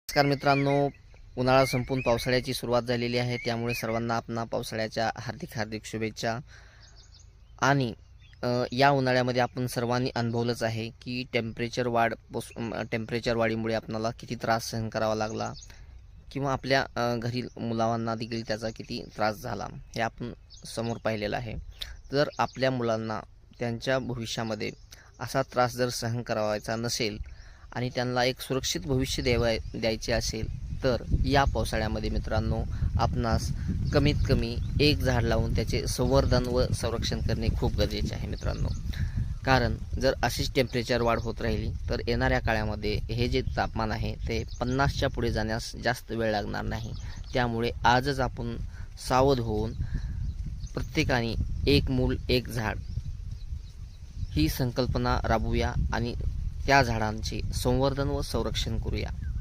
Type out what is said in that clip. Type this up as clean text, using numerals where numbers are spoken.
नमस्कार मित्रांनो, उन्हाळा संपून पावसाळ्याची सुरुवात झालेली आहे. त्यामुळे सर्वांना आपणा पावसाळ्याच्या हार्दिक शुभेच्छा. आणि या उन्हाळ्यामध्ये आपण सर्वांनी अनुभवलंच आहे की टेम्परेचर वाढीमुळे आपणाला किती त्रास सहन करावा लागला किंवा आपल्या घरील मुलांना देखील त्याचा किती त्रास झाला हे आपण समोर पाहिलेलं आहे. जर आपल्या मुलांना त्यांच्या भविष्यामध्ये असा त्रास जर सहन करावायचा नसेल आणि त्यांना एक सुरक्षित भविष्य द्यायचे असेल तर या पावसाळ्यामध्ये मित्रांनो आपणास कमीत कमी एक झाड लावून त्याचे संवर्धन व संरक्षण करणे खूप गरजेचे आहे मित्रांनो. कारण जर अशीच टेम्परेचर वाढ होत राहिली तर येणाऱ्या काळामध्ये हे जे तापमान आहे ते 50च्या पुढे जाण्यास जास्त वेळ लागणार नाही. त्यामुळे आजच आपण सावध होऊन प्रत्येकाने एक मूल एक झाड ही संकल्पना राबवूया आणि त्या झाडांचे संवर्धन व संरक्षण करूया.